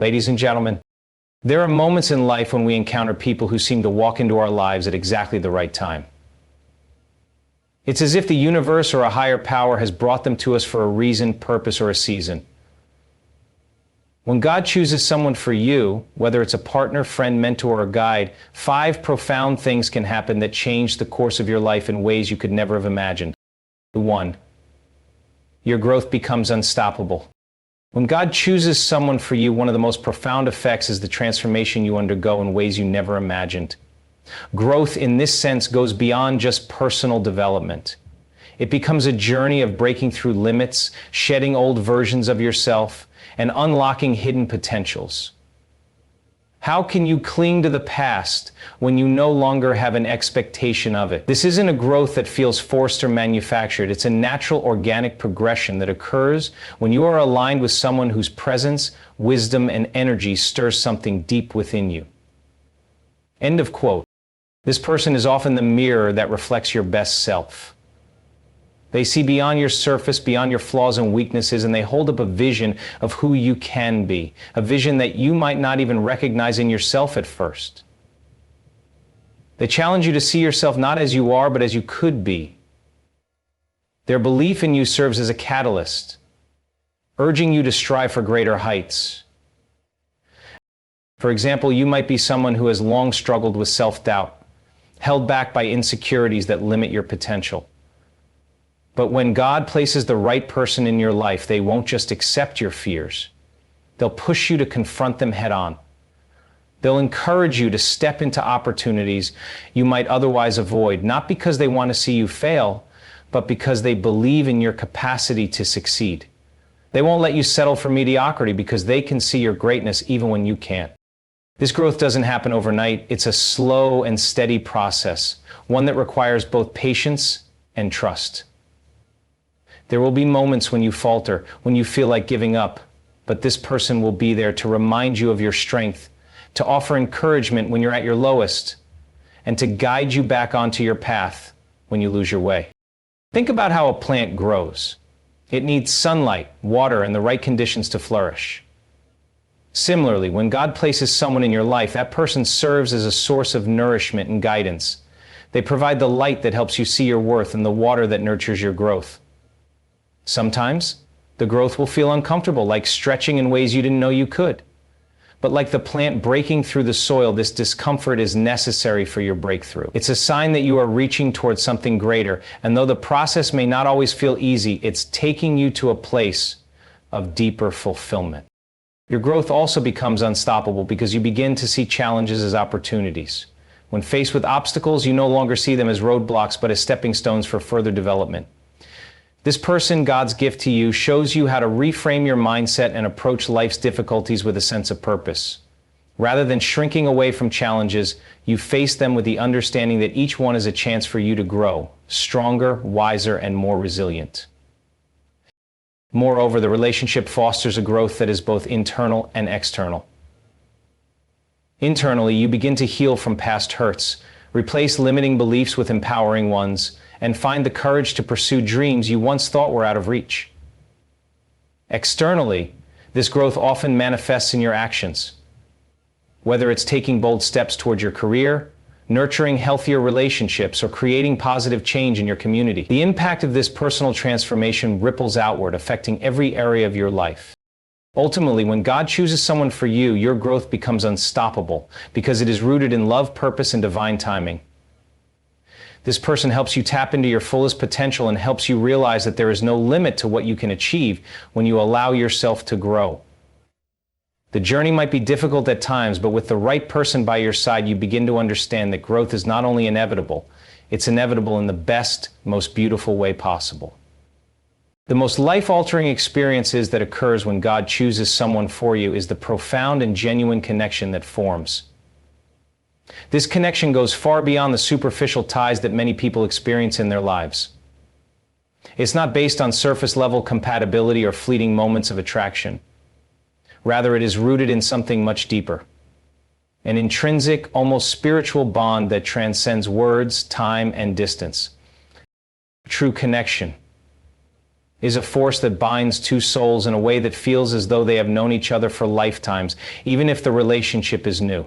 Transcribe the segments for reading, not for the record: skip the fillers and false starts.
Ladies and gentlemen, there are moments in life when we encounter people who seem to walk into our lives at exactly the right time. It's as if the universe or a higher power has brought them to us for a reason, purpose, or a season. When God chooses someone for you, whether it's a partner, friend, mentor, or guide, 5 profound things can happen that change the course of your life in ways you could never have imagined. 1. Your growth becomes unstoppable. When God chooses someone for you, one of the most profound effects is the transformation you undergo in ways you never imagined. Growth in this sense goes beyond just personal development. It becomes a journey of breaking through limits, shedding old versions of yourself, and unlocking hidden potentials. How can you cling to the past when you no longer have an expectation of it? This isn't a growth that feels forced or manufactured. It's a natural, organic progression that occurs when you are aligned with someone whose presence, wisdom, and energy stirs something deep within you. End of quote. This person is often the mirror that reflects your best self. They see beyond your surface, beyond your flaws and weaknesses, and they hold up a vision of who you can be, a vision that you might not even recognize in yourself at first. They challenge you to see yourself not as you are, but as you could be. Their belief in you serves as a catalyst, urging you to strive for greater heights. For example, you might be someone who has long struggled with self-doubt, held back by insecurities that limit your potential. But when God places the right person in your life, they won't just accept your fears. They'll push you to confront them head on. They'll encourage you to step into opportunities you might otherwise avoid, not because they want to see you fail, but because they believe in your capacity to succeed. They won't let you settle for mediocrity because they can see your greatness even when you can't. This growth doesn't happen overnight. It's a slow and steady process, one that requires both patience and trust. There will be moments when you falter, when you feel like giving up, but this person will be there to remind you of your strength, to offer encouragement when you're at your lowest, and to guide you back onto your path when you lose your way. Think about how a plant grows. It needs sunlight, water, and the right conditions to flourish. Similarly, when God places someone in your life, that person serves as a source of nourishment and guidance. They provide the light that helps you see your worth and the water that nurtures your growth. Sometimes, the growth will feel uncomfortable, like stretching in ways you didn't know you could. But like the plant breaking through the soil, this discomfort is necessary for your breakthrough. It's a sign that you are reaching towards something greater, and though the process may not always feel easy, it's taking you to a place of deeper fulfillment. Your growth also becomes unstoppable because you begin to see challenges as opportunities. When faced with obstacles, you no longer see them as roadblocks, but as stepping stones for further development. This person, God's gift to you, shows you how to reframe your mindset and approach life's difficulties with a sense of purpose. Rather than shrinking away from challenges, you face them with the understanding that each one is a chance for you to grow, stronger, wiser, and more resilient. Moreover, the relationship fosters a growth that is both internal and external. Internally, you begin to heal from past hurts, replace limiting beliefs with empowering ones, and find the courage to pursue dreams you once thought were out of reach. Externally, this growth often manifests in your actions. Whether it's taking bold steps toward your career, nurturing healthier relationships, or creating positive change in your community, the impact of this personal transformation ripples outward, affecting every area of your life. Ultimately, when God chooses someone for you, your growth becomes unstoppable because it is rooted in love, purpose, and divine timing. This person helps you tap into your fullest potential and helps you realize that there is no limit to what you can achieve when you allow yourself to grow. The journey might be difficult at times, but with the right person by your side, you begin to understand that growth is not only inevitable, it's inevitable in the best, most beautiful way possible. The most life-altering experiences that occurs when God chooses someone for you is the profound and genuine connection that forms. This connection goes far beyond the superficial ties that many people experience in their lives. It's not based on surface-level compatibility or fleeting moments of attraction. Rather, it is rooted in something much deeper. An intrinsic, almost spiritual bond that transcends words, time, and distance. True connection. is a force that binds two souls in a way that feels as though they have known each other for lifetimes, even if the relationship is new.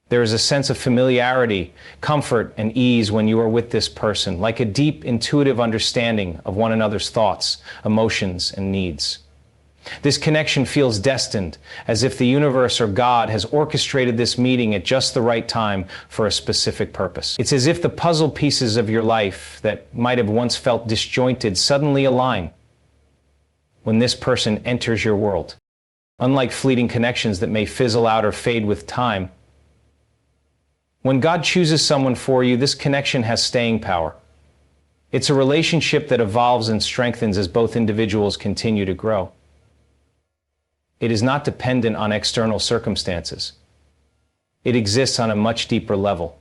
There is a sense of familiarity, comfort, and ease when you are with this person, like a deep, intuitive understanding of one another's thoughts, emotions, and needs. This connection feels destined, as if the universe or God has orchestrated this meeting at just the right time for a specific purpose. It's as if the puzzle pieces of your life that might have once felt disjointed suddenly align when this person enters your world. Unlike fleeting connections that may fizzle out or fade with time, when God chooses someone for you, this connection has staying power. It's a relationship that evolves and strengthens as both individuals continue to grow. It is not dependent on external circumstances. It exists on a much deeper level.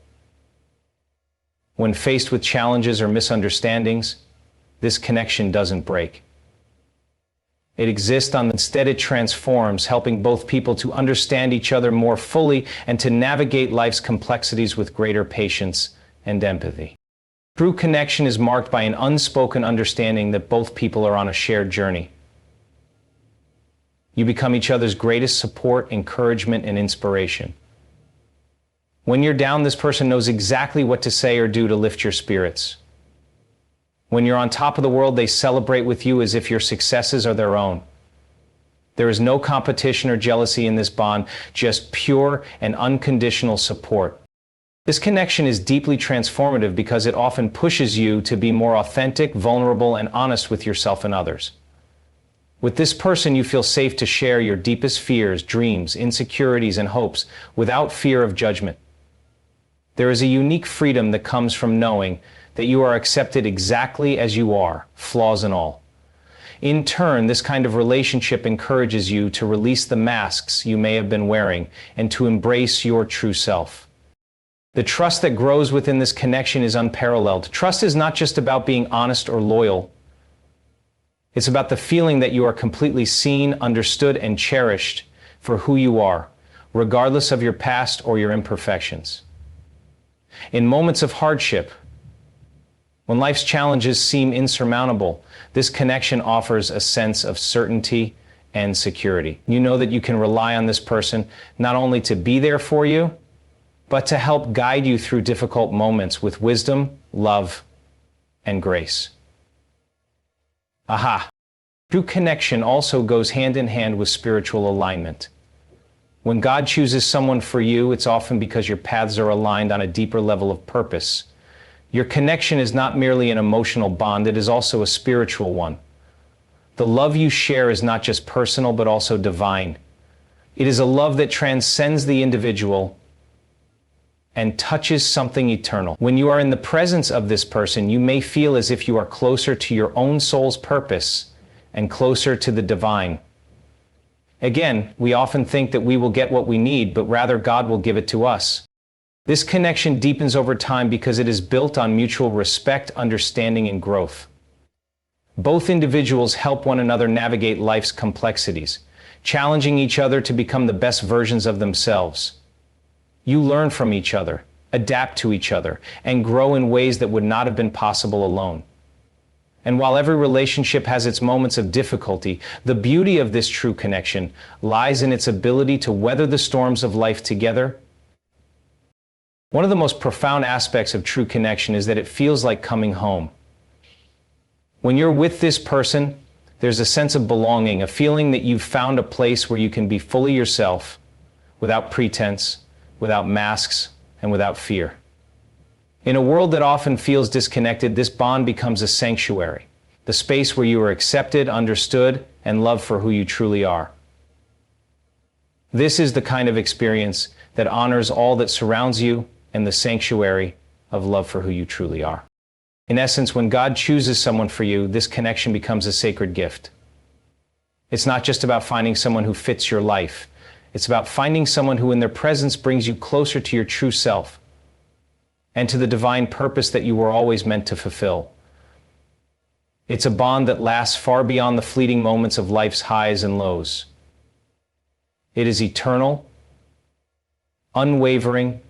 When faced with challenges or misunderstandings, this connection doesn't break. It exists instead it transforms, helping both people to understand each other more fully and to navigate life's complexities with greater patience and empathy. True connection is marked by an unspoken understanding that both people are on a shared journey. You become each other's greatest support, encouragement, and inspiration. When you're down, this person knows exactly what to say or do to lift your spirits. When you're on top of the world, they celebrate with you as if your successes are their own. There is no competition or jealousy in this bond, just pure and unconditional support. This connection is deeply transformative because it often pushes you to be more authentic, vulnerable, and honest with yourself and others. With this person, you feel safe to share your deepest fears, dreams, insecurities, and hopes without fear of judgment. There is a unique freedom that comes from knowing that you are accepted exactly as you are, flaws and all. In turn, this kind of relationship encourages you to release the masks you may have been wearing and to embrace your true self. The trust that grows within this connection is unparalleled. Trust is not just about being honest or loyal. It's about the feeling that you are completely seen, understood, and cherished for who you are, regardless of your past or your imperfections. In moments of hardship, when life's challenges seem insurmountable, this connection offers a sense of certainty and security. You know that you can rely on this person not only to be there for you, but to help guide you through difficult moments with wisdom, love, and grace. Aha! True connection also goes hand in hand with spiritual alignment. When God chooses someone for you, it's often because your paths are aligned on a deeper level of purpose. Your connection is not merely an emotional bond, it is also a spiritual one. The love you share is not just personal, but also divine. It is a love that transcends the individual and touches something eternal. When you are in the presence of this person, you may feel as if you are closer to your own soul's purpose and closer to the divine. Again, we often think that we will get what we need, but rather God will give it to us. This connection deepens over time because it is built on mutual respect, understanding, and growth. Both individuals help one another navigate life's complexities, challenging each other to become the best versions of themselves. You learn from each other, adapt to each other, and grow in ways that would not have been possible alone. And while every relationship has its moments of difficulty, the beauty of this true connection lies in its ability to weather the storms of life together. One of the most profound aspects of true connection is that it feels like coming home. When you're with this person, there's a sense of belonging, a feeling that you've found a place where you can be fully yourself, without pretense, without masks, and without fear. In a world that often feels disconnected, this bond becomes a sanctuary, the space where you are accepted, understood, and loved for who you truly are. This is the kind of experience that honors all that surrounds you and the sanctuary of love for who you truly are. In essence, when God chooses someone for you, this connection becomes a sacred gift. It's not just about finding someone who fits your life. It's about finding someone who in their presence brings you closer to your true self and to the divine purpose that you were always meant to fulfill. It's a bond that lasts far beyond the fleeting moments of life's highs and lows. It is eternal, unwavering,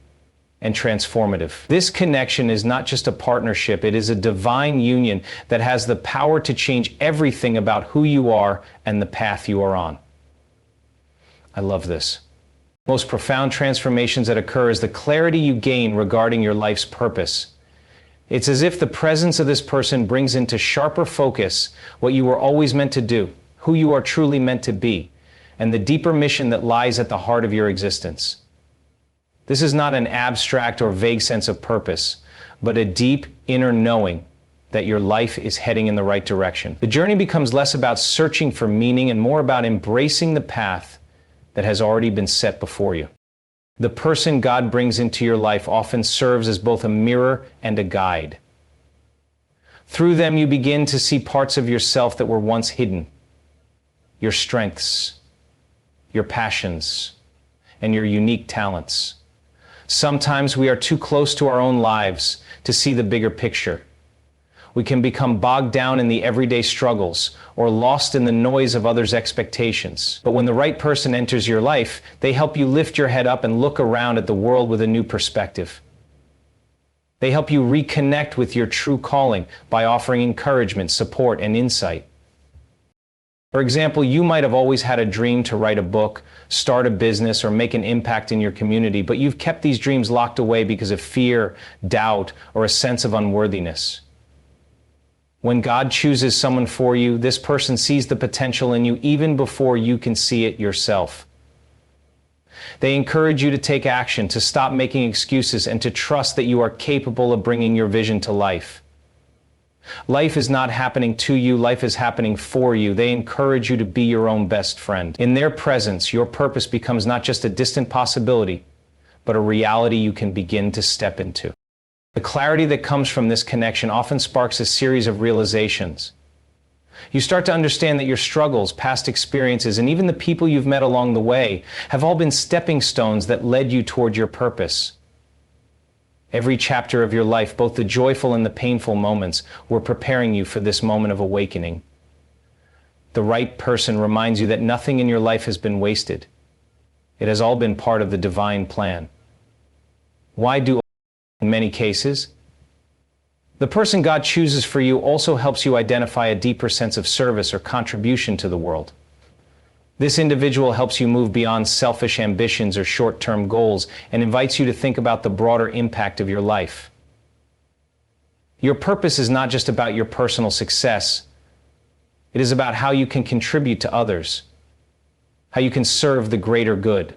and transformative. This connection is not just a partnership, it is a divine union that has the power to change everything about who you are and the path you are on. I love this. Most profound transformations that occur is the clarity you gain regarding your life's purpose. It's as if the presence of this person brings into sharper focus what you were always meant to do, who you are truly meant to be, and the deeper mission that lies at the heart of your existence. This is not an abstract or vague sense of purpose, but a deep inner knowing that your life is heading in the right direction. The journey becomes less about searching for meaning and more about embracing the path that has already been set before you. The person God brings into your life often serves as both a mirror and a guide. Through them, you begin to see parts of yourself that were once hidden. Your strengths, your passions, and your unique talents. Sometimes we are too close to our own lives to see the bigger picture. We can become bogged down in the everyday struggles or lost in the noise of others' expectations. But when the right person enters your life, they help you lift your head up and look around at the world with a new perspective. They help you reconnect with your true calling by offering encouragement, support, and insight. For example, you might have always had a dream to write a book, start a business, or make an impact in your community, but you've kept these dreams locked away because of fear, doubt, or a sense of unworthiness. When God chooses someone for you, this person sees the potential in you even before you can see it yourself. They encourage you to take action, to stop making excuses, and to trust that you are capable of bringing your vision to life. Life is not happening to you, life is happening for you. They encourage you to be your own best friend. In their presence, your purpose becomes not just a distant possibility, but a reality you can begin to step into. The clarity that comes from this connection often sparks a series of realizations. You start to understand that your struggles, past experiences, and even the people you've met along the way have all been stepping stones that led you toward your purpose. Every chapter of your life, both the joyful and the painful moments, were preparing you for this moment of awakening. The right person reminds you that nothing in your life has been wasted. It has all been part of the divine plan. Why do in many cases? The person God chooses for you also helps you identify a deeper sense of service or contribution to the world. This individual helps you move beyond selfish ambitions or short-term goals and invites you to think about the broader impact of your life. Your purpose is not just about your personal success. It is about how you can contribute to others, how you can serve the greater good.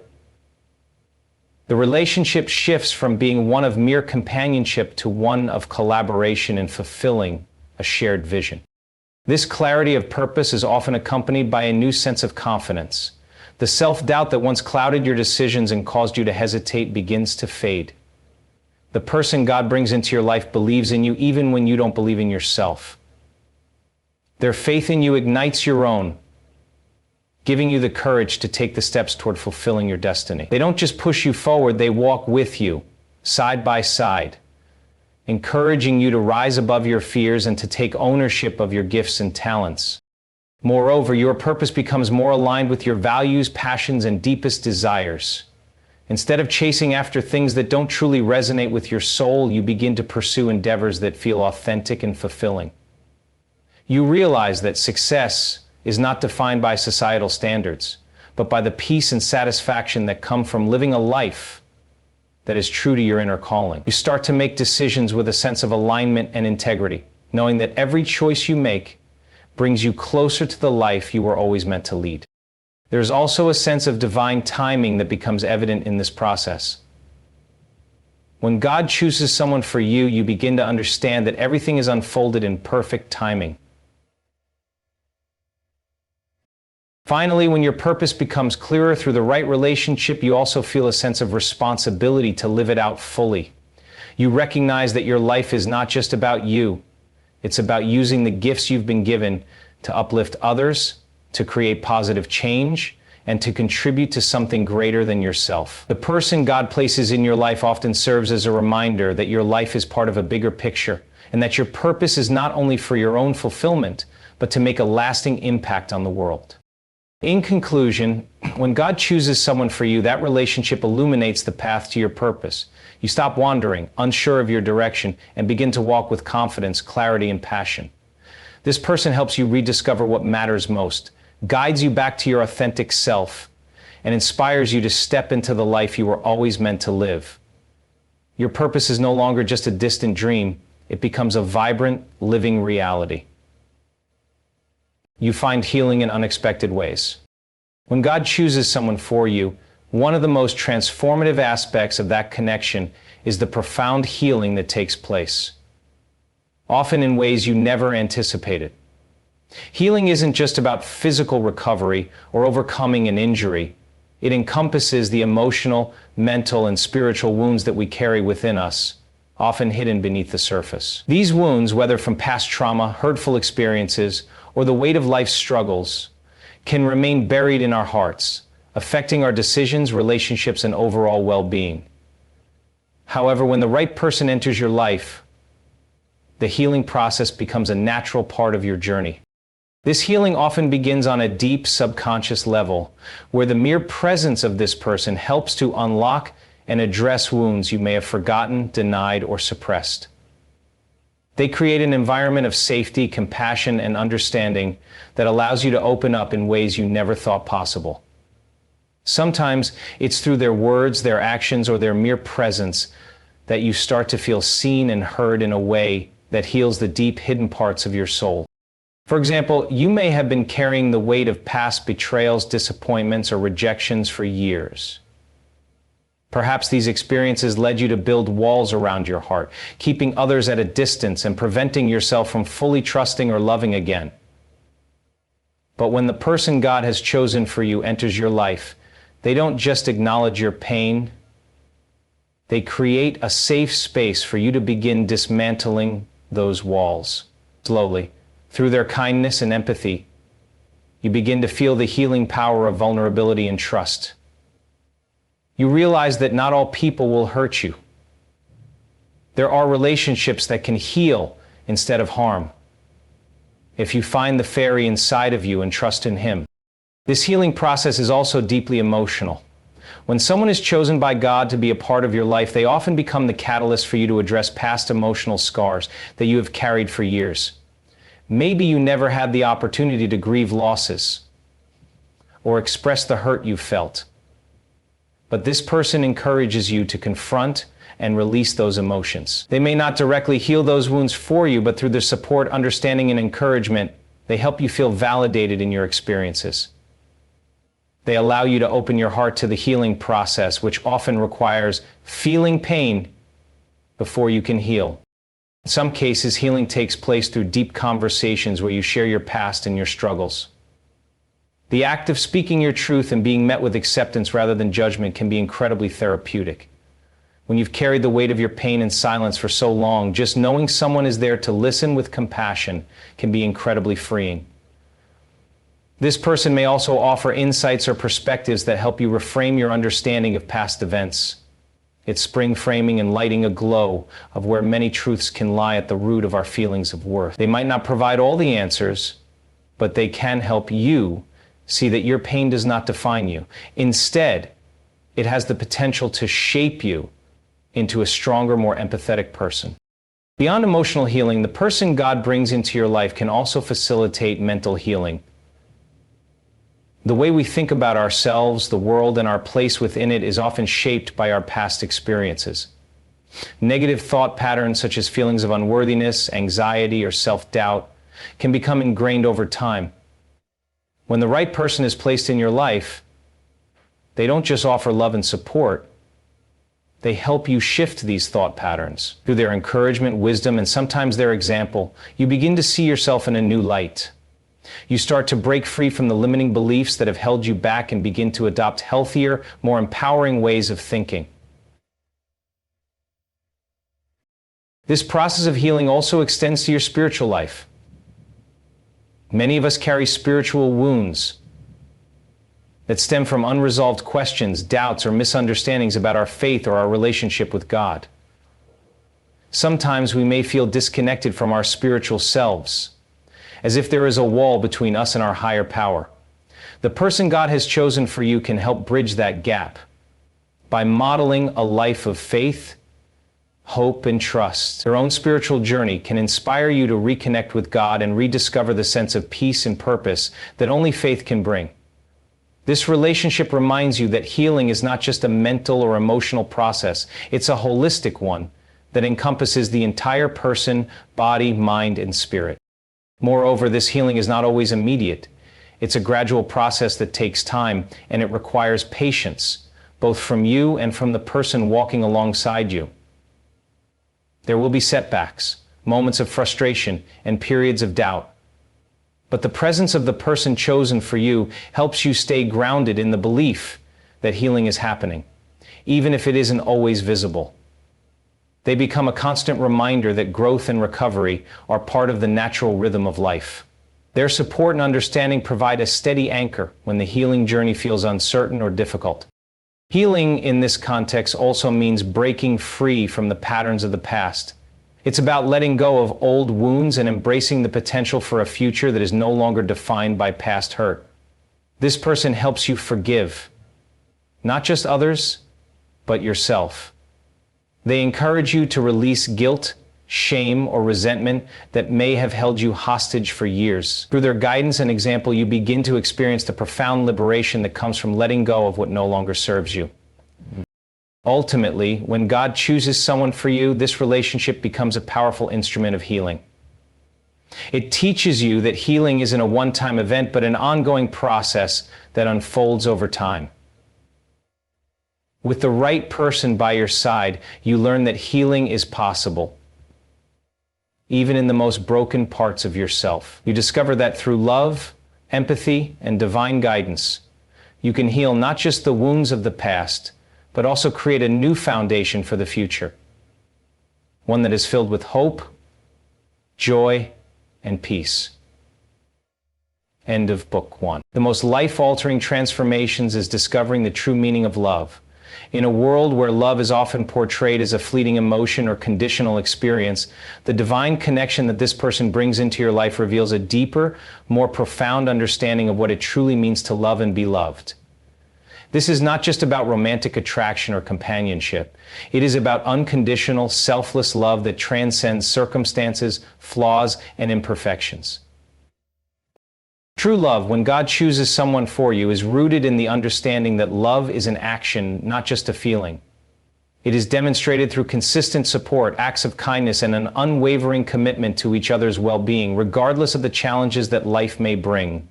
The relationship shifts from being one of mere companionship to one of collaboration in fulfilling a shared vision. This clarity of purpose is often accompanied by a new sense of confidence. The self-doubt that once clouded your decisions and caused you to hesitate begins to fade. The person God brings into your life believes in you even when you don't believe in yourself. Their faith in you ignites your own, giving you the courage to take the steps toward fulfilling your destiny. They don't just push you forward, they walk with you, side by side, encouraging you to rise above your fears and to take ownership of your gifts and talents. Moreover, your purpose becomes more aligned with your values, passions, and deepest desires. Instead of chasing after things that don't truly resonate with your soul, you begin to pursue endeavors that feel authentic and fulfilling. You realize that success is not defined by societal standards, but by the peace and satisfaction that come from living a life that is true to your inner calling. You start to make decisions with a sense of alignment and integrity, knowing that every choice you make brings you closer to the life you were always meant to lead. There's also a sense of divine timing that becomes evident in this process. When God chooses someone for you, you begin to understand that everything is unfolded in perfect timing. Finally, when your purpose becomes clearer through the right relationship, you also feel a sense of responsibility to live it out fully. You recognize that your life is not just about you. It's about using the gifts you've been given to uplift others, to create positive change, and to contribute to something greater than yourself. The person God places in your life often serves as a reminder that your life is part of a bigger picture, and that your purpose is not only for your own fulfillment, but to make a lasting impact on the world. In conclusion, when God chooses someone for you, that relationship illuminates the path to your purpose. You stop wandering, unsure of your direction, and begin to walk with confidence, clarity, and passion. This person helps you rediscover what matters most, guides you back to your authentic self, and inspires you to step into the life you were always meant to live. Your purpose is no longer just a distant dream, it becomes a vibrant, living reality. You find healing in unexpected ways. When God chooses someone for you, one of the most transformative aspects of that connection is the profound healing that takes place, often in ways you never anticipated. Healing isn't just about physical recovery or overcoming an injury. It encompasses the emotional, mental, and spiritual wounds that we carry within us, often hidden beneath the surface. These wounds, whether from past trauma, hurtful experiences, or the weight of life's struggles, can remain buried in our hearts, affecting our decisions, relationships, and overall well-being. However, when the right person enters your life, the healing process becomes a natural part of your journey. This healing often begins on a deep subconscious level, where the mere presence of this person helps to unlock and address wounds you may have forgotten, denied, or suppressed. They create an environment of safety, compassion, and understanding that allows you to open up in ways you never thought possible. Sometimes it's through their words, their actions, or their mere presence that you start to feel seen and heard in a way that heals the deep hidden parts of your soul. For example, you may have been carrying the weight of past betrayals, disappointments, or rejections for years. Perhaps these experiences led you to build walls around your heart, keeping others at a distance and preventing yourself from fully trusting or loving again. But when the person God has chosen for you enters your life, they don't just acknowledge your pain, they create a safe space for you to begin dismantling those walls. Slowly, through their kindness and empathy, you begin to feel the healing power of vulnerability and trust. You realize that not all people will hurt you. There are relationships that can heal instead of harm, if you find the fairy inside of you and trust in him. This healing process is also deeply emotional. When someone is chosen by God to be a part of your life, they often become the catalyst for you to address past emotional scars that you have carried for years. Maybe you never had the opportunity to grieve losses or express the hurt you felt. But this person encourages you to confront and release those emotions. They may not directly heal those wounds for you, but through their support, understanding, and encouragement, they help you feel validated in your experiences. They allow you to open your heart to the healing process, which often requires feeling pain before you can heal. In some cases, healing takes place through deep conversations where you share your past and your struggles. The act of speaking your truth and being met with acceptance rather than judgment can be incredibly therapeutic. When you've carried the weight of your pain in silence for so long, just knowing someone is there to listen with compassion can be incredibly freeing. This person may also offer insights or perspectives that help you reframe your understanding of past events. It's spring framing and lighting a glow of where many truths can lie at the root of our feelings of worth. They might not provide all the answers, but they can help you see that your pain does not define you. Instead, it has the potential to shape you into a stronger, more empathetic person. Beyond emotional healing, the person God brings into your life can also facilitate mental healing. The way we think about ourselves, the world, and our place within it is often shaped by our past experiences. Negative thought patterns such as feelings of unworthiness, anxiety, or self-doubt can become ingrained over time. When the right person is placed in your life, they don't just offer love and support, they help you shift these thought patterns. Through their encouragement, wisdom, and sometimes their example, you begin to see yourself in a new light. You start to break free from the limiting beliefs that have held you back and begin to adopt healthier, more empowering ways of thinking. This process of healing also extends to your spiritual life. Many of us carry spiritual wounds that stem from unresolved questions, doubts, or misunderstandings about our faith or our relationship with God. Sometimes we may feel disconnected from our spiritual selves, as if there is a wall between us and our higher power. The person God has chosen for you can help bridge that gap by modeling a life of faith, hope, and trust. Their own spiritual journey can inspire you to reconnect with God and rediscover the sense of peace and purpose that only faith can bring. This relationship reminds you that healing is not just a mental or emotional process, it's a holistic one that encompasses the entire person, body, mind, and spirit. Moreover, this healing is not always immediate. It's a gradual process that takes time, and it requires patience, both from you and from the person walking alongside you. There will be setbacks, moments of frustration, and periods of doubt. But the presence of the person chosen for you helps you stay grounded in the belief that healing is happening, even if it isn't always visible. They become a constant reminder that growth and recovery are part of the natural rhythm of life. Their support and understanding provide a steady anchor when the healing journey feels uncertain or difficult. Healing in this context also means breaking free from the patterns of the past. It's about letting go of old wounds and embracing the potential for a future that is no longer defined by past hurt. This person helps you forgive, not just others, but yourself. They encourage you to release guilt, shame, or resentment that may have held you hostage for years. Through their guidance and example, you begin to experience the profound liberation that comes from letting go of what no longer serves you. Ultimately, when God chooses someone for you, this relationship becomes a powerful instrument of healing. It teaches you that healing isn't a one-time event, but an ongoing process that unfolds over time. With the right person by your side, you learn that healing is possible, even in the most broken parts of yourself. You discover that through love, empathy, and divine guidance, you can heal not just the wounds of the past, but also create a new foundation for the future. One that is filled with hope, joy, and peace. End of Book 1. The most life-altering transformations is discovering the true meaning of love. In a world where love is often portrayed as a fleeting emotion or conditional experience, the divine connection that this person brings into your life reveals a deeper, more profound understanding of what it truly means to love and be loved. This is not just about romantic attraction or companionship. It is about unconditional, selfless love that transcends circumstances, flaws, and imperfections. True love, when God chooses someone for you, is rooted in the understanding that love is an action, not just a feeling. It is demonstrated through consistent support, acts of kindness, and an unwavering commitment to each other's well-being, regardless of the challenges that life may bring.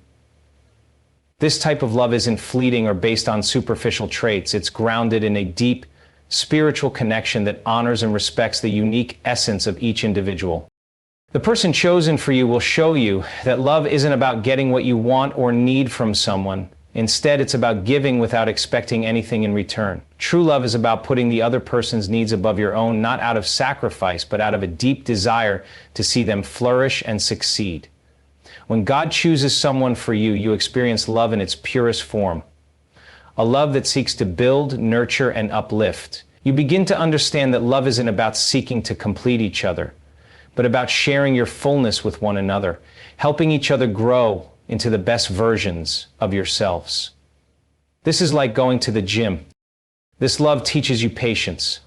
This type of love isn't fleeting or based on superficial traits. It's grounded in a deep, spiritual connection that honors and respects the unique essence of each individual. The person chosen for you will show you that love isn't about getting what you want or need from someone. Instead, it's about giving without expecting anything in return. True love is about putting the other person's needs above your own, not out of sacrifice, but out of a deep desire to see them flourish and succeed. When God chooses someone for you, you experience love in its purest form. A love that seeks to build, nurture, and uplift. You begin to understand that love isn't about seeking to complete each other, but about sharing your fullness with one another, helping each other grow into the best versions of yourselves. This is like going to the gym. This love teaches you patience.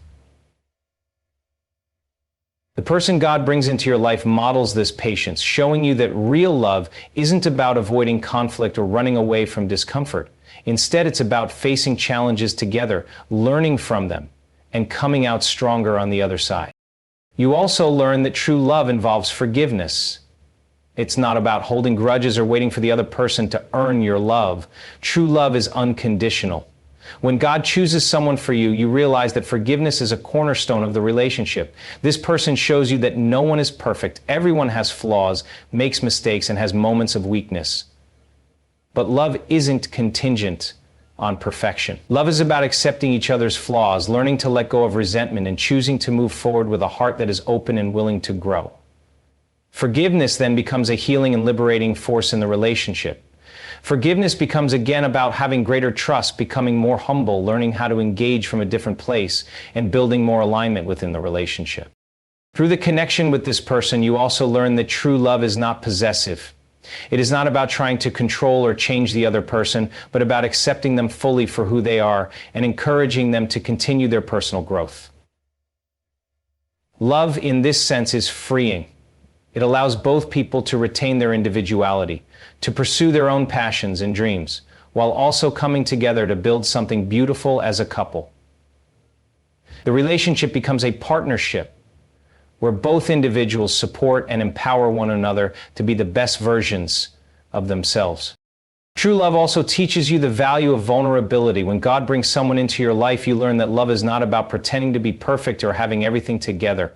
The person God brings into your life models this patience, showing you that real love isn't about avoiding conflict or running away from discomfort. Instead, it's about facing challenges together, learning from them, and coming out stronger on the other side. You also learn that true love involves forgiveness. It's not about holding grudges or waiting for the other person to earn your love. True love is unconditional. When God chooses someone for you, you realize that forgiveness is a cornerstone of the relationship. This person shows you that no one is perfect. Everyone has flaws, makes mistakes, and has moments of weakness. But love isn't contingent on perfection. Love is about accepting each other's flaws, learning to let go of resentment, and choosing to move forward with a heart that is open and willing to grow. Forgiveness then becomes a healing and liberating force in the relationship. Forgiveness becomes again about having greater trust, becoming more humble, learning how to engage from a different place, and building more alignment within the relationship. Through the connection with this person, you also learn that true love is not possessive. It is not about trying to control or change the other person, but about accepting them fully for who they are and encouraging them to continue their personal growth. Love, in this sense, is freeing. It allows both people to retain their individuality, to pursue their own passions and dreams, while also coming together to build something beautiful as a couple. The relationship becomes a partnership where both individuals support and empower one another to be the best versions of themselves. True love also teaches you the value of vulnerability. When God brings someone into your life, you learn that love is not about pretending to be perfect or having everything together.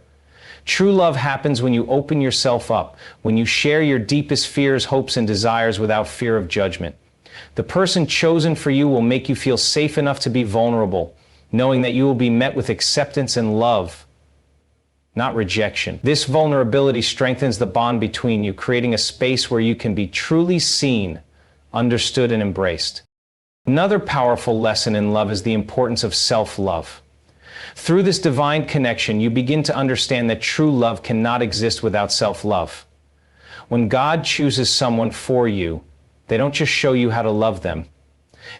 True love happens when you open yourself up, when you share your deepest fears, hopes, and desires without fear of judgment. The person chosen for you will make you feel safe enough to be vulnerable, knowing that you will be met with acceptance and love, not rejection. This vulnerability strengthens the bond between you, creating a space where you can be truly seen, understood, and embraced. Another powerful lesson in love is the importance of self-love. Through this divine connection, you begin to understand that true love cannot exist without self-love. When God chooses someone for you, they don't just show you how to love them.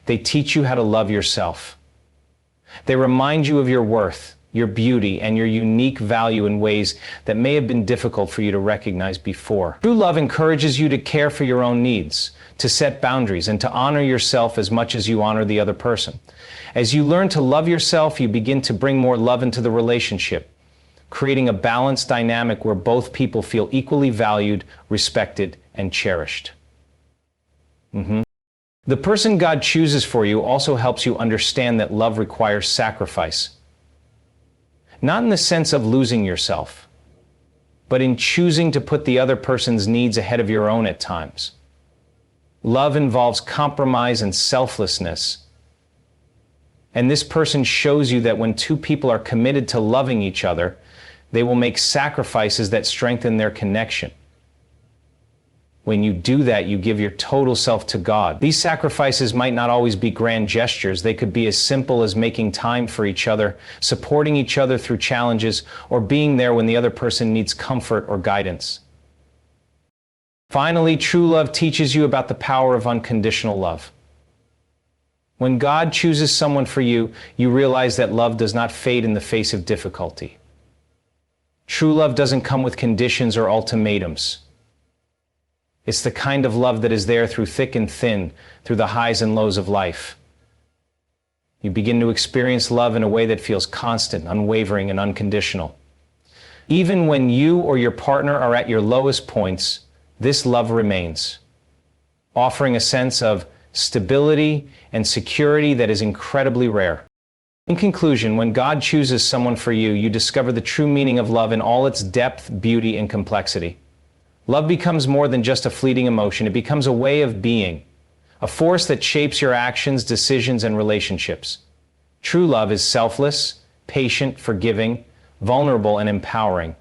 They teach you how to love yourself. They remind you of your worth, your beauty, and your unique value in ways that may have been difficult for you to recognize before. True love encourages you to care for your own needs, to set boundaries, and to honor yourself as much as you honor the other person. As you learn to love yourself, you begin to bring more love into the relationship, creating a balanced dynamic where both people feel equally valued, respected, and cherished. The person God chooses for you also helps you understand that love requires sacrifice. Not in the sense of losing yourself, but in choosing to put the other person's needs ahead of your own at times. Love involves compromise and selflessness. And this person shows you that when two people are committed to loving each other, they will make sacrifices that strengthen their connection. When you do that, you give your total self to God. These sacrifices might not always be grand gestures. They could be as simple as making time for each other, supporting each other through challenges, or being there when the other person needs comfort or guidance. Finally, true love teaches you about the power of unconditional love. When God chooses someone for you, you realize that love does not fade in the face of difficulty. True love doesn't come with conditions or ultimatums. It's the kind of love that is there through thick and thin, through the highs and lows of life. You begin to experience love in a way that feels constant, unwavering, and unconditional. Even when you or your partner are at your lowest points, this love remains, offering a sense of stability and security that is incredibly rare. In conclusion, when God chooses someone for you, you discover the true meaning of love in all its depth, beauty, and complexity. Love becomes more than just a fleeting emotion. It becomes a way of being, a force that shapes your actions, decisions, and relationships. True love is selfless, patient, forgiving, vulnerable, and empowering.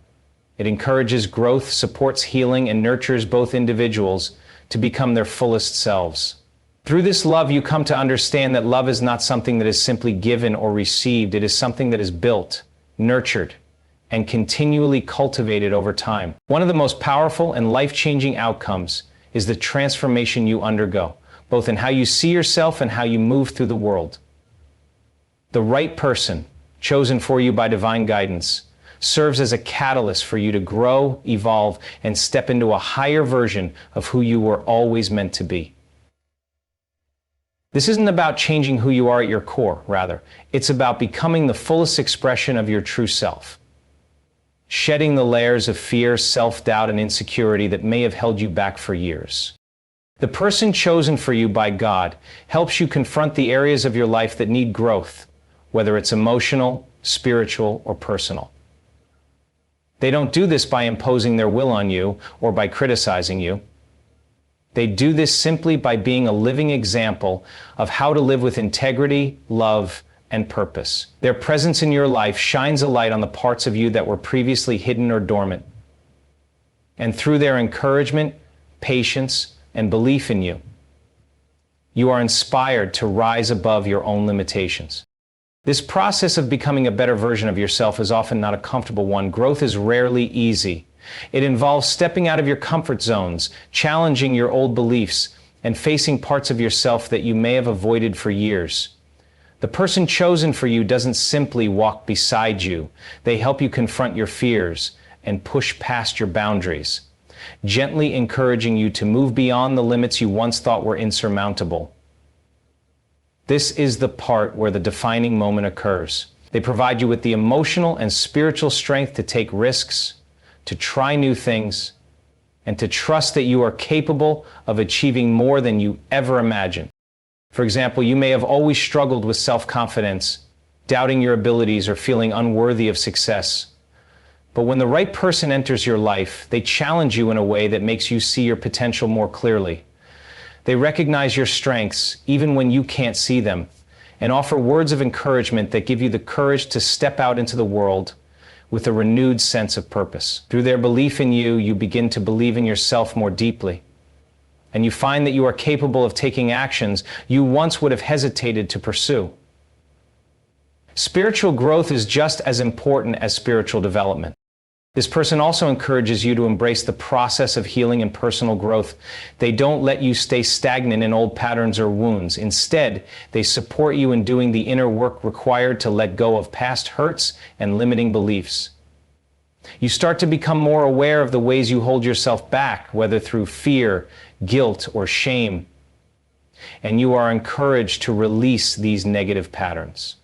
It encourages growth, supports healing, and nurtures both individuals to become their fullest selves. Through this love, you come to understand that love is not something that is simply given or received. It is something that is built, nurtured, and continually cultivated over time. One of the most powerful and life-changing outcomes is the transformation you undergo, both in how you see yourself and how you move through the world. The right person, chosen for you by divine guidance, serves as a catalyst for you to grow, evolve, and step into a higher version of who you were always meant to be. This isn't about changing who you are at your core, rather. It's about becoming the fullest expression of your true self. Shedding the layers of fear, self-doubt, and insecurity that may have held you back for years. The person chosen for you by God helps you confront the areas of your life that need growth, whether it's emotional, spiritual, or personal. They don't do this by imposing their will on you or by criticizing you. They do this simply by being a living example of how to live with integrity, love, and purpose. Their presence in your life shines a light on the parts of you that were previously hidden or dormant. And through their encouragement, patience, and belief in you, you are inspired to rise above your own limitations. This process of becoming a better version of yourself is often not a comfortable one. Growth is rarely easy, It involves stepping out of your comfort zones, challenging your old beliefs, and facing parts of yourself that you may have avoided for years. The person chosen for you doesn't simply walk beside you. They help you confront your fears and push past your boundaries, gently encouraging you to move beyond the limits you once thought were insurmountable. This is the part where the defining moment occurs. They provide you with the emotional and spiritual strength to take risks, to try new things, and to trust that you are capable of achieving more than you ever imagined. For example, you may have always struggled with self-confidence, doubting your abilities or feeling unworthy of success. But when the right person enters your life, they challenge you in a way that makes you see your potential more clearly. They recognize your strengths, even when you can't see them, and offer words of encouragement that give you the courage to step out into the world with a renewed sense of purpose. Through their belief in you, you begin to believe in yourself more deeply, and you find that you are capable of taking actions you once would have hesitated to pursue. Spiritual growth is just as important as spiritual development. This person also encourages you to embrace the process of healing and personal growth. They don't let you stay stagnant in old patterns or wounds. Instead, they support you in doing the inner work required to let go of past hurts and limiting beliefs. You start to become more aware of the ways you hold yourself back, whether through fear, guilt, or shame, and you are encouraged to release these negative patterns.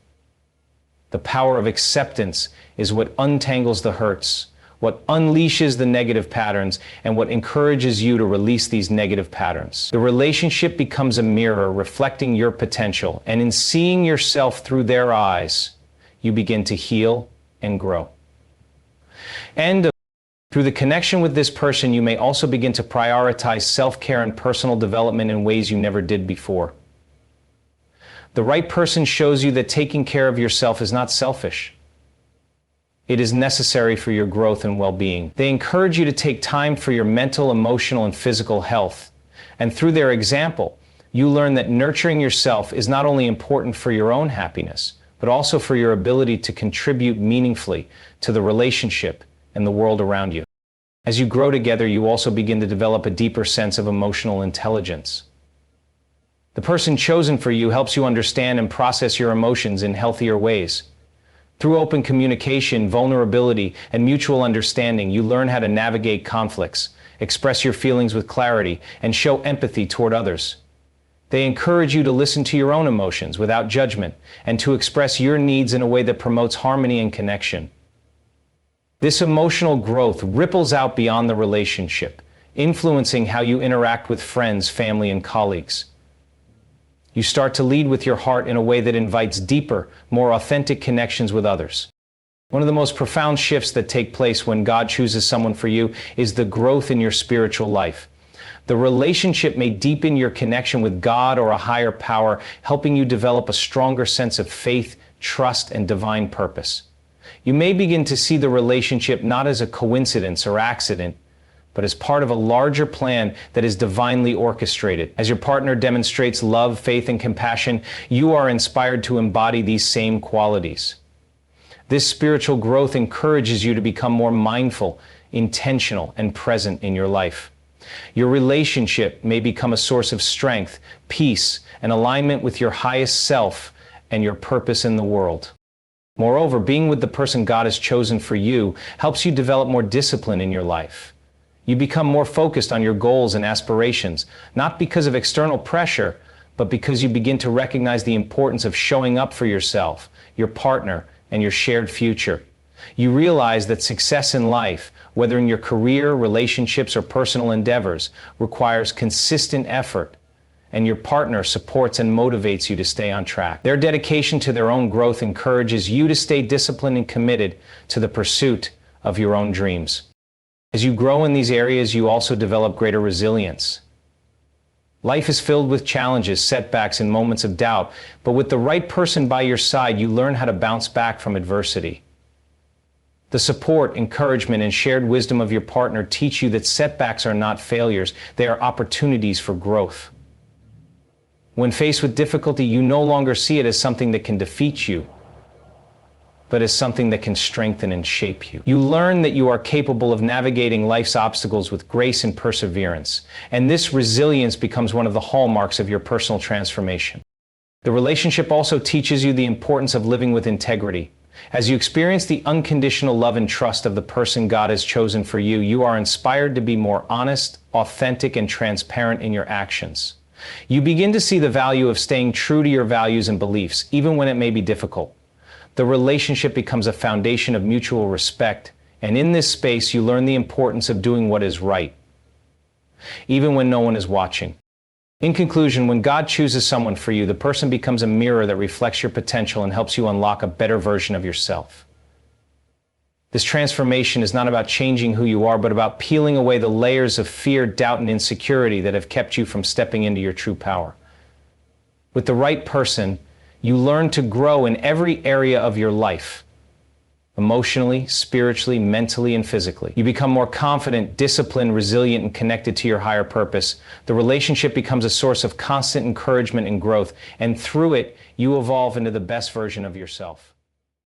The power of acceptance is what untangles the hurts, what unleashes the negative patterns, and what encourages you to release these negative patterns. The relationship becomes a mirror reflecting your potential, and in seeing yourself through their eyes, you begin to heal and grow. And through the connection with this person, you may also begin to prioritize self-care and personal development in ways you never did before. The right person shows you that taking care of yourself is not selfish. It is necessary for your growth and well-being. They encourage you to take time for your mental, emotional, and physical health. And through their example, you learn that nurturing yourself is not only important for your own happiness, but also for your ability to contribute meaningfully to the relationship and the world around you. As you grow together, you also begin to develop a deeper sense of emotional intelligence. The person chosen for you helps you understand and process your emotions in healthier ways. Through open communication, vulnerability, and mutual understanding, you learn how to navigate conflicts, express your feelings with clarity, and show empathy toward others. They encourage you to listen to your own emotions without judgment and to express your needs in a way that promotes harmony and connection. This emotional growth ripples out beyond the relationship, influencing how you interact with friends, family, and colleagues. You start to lead with your heart in a way that invites deeper, more authentic connections with others. One of the most profound shifts that take place when God chooses someone for you is the growth in your spiritual life. The relationship may deepen your connection with God or a higher power, helping you develop a stronger sense of faith, trust, and divine purpose. You may begin to see the relationship not as a coincidence or accident, but as part of a larger plan that is divinely orchestrated. As your partner demonstrates love, faith, and compassion, you are inspired to embody these same qualities. This spiritual growth encourages you to become more mindful, intentional, and present in your life. Your relationship may become a source of strength, peace, and alignment with your highest self and your purpose in the world. Moreover, being with the person God has chosen for you helps you develop more discipline in your life. You become more focused on your goals and aspirations, not because of external pressure, but because you begin to recognize the importance of showing up for yourself, your partner, and your shared future. You realize that success in life, whether in your career, relationships, or personal endeavors, requires consistent effort, and your partner supports and motivates you to stay on track. Their dedication to their own growth encourages you to stay disciplined and committed to the pursuit of your own dreams. As you grow in these areas, you also develop greater resilience. Life is filled with challenges, setbacks, and moments of doubt, but with the right person by your side, you learn how to bounce back from adversity. The support, encouragement, and shared wisdom of your partner teach you that setbacks are not failures, they are opportunities for growth. When faced with difficulty, you no longer see it as something that can defeat you, but as something that can strengthen and shape you. You learn that you are capable of navigating life's obstacles with grace and perseverance, and this resilience becomes one of the hallmarks of your personal transformation. The relationship also teaches you the importance of living with integrity. As you experience the unconditional love and trust of the person God has chosen for you, you are inspired to be more honest, authentic, and transparent in your actions. You begin to see the value of staying true to your values and beliefs, even when it may be difficult. The relationship becomes a foundation of mutual respect, and in this space you learn the importance of doing what is right, even when no one is watching. In conclusion, when God chooses someone for you, the person becomes a mirror that reflects your potential and helps you unlock a better version of yourself. This transformation is not about changing who you are, but about peeling away the layers of fear, doubt, and insecurity that have kept you from stepping into your true power. With the right person, you learn to grow in every area of your life, emotionally, spiritually, mentally, and physically. You become more confident, disciplined, resilient, and connected to your higher purpose. The relationship becomes a source of constant encouragement and growth, and through it, you evolve into the best version of yourself.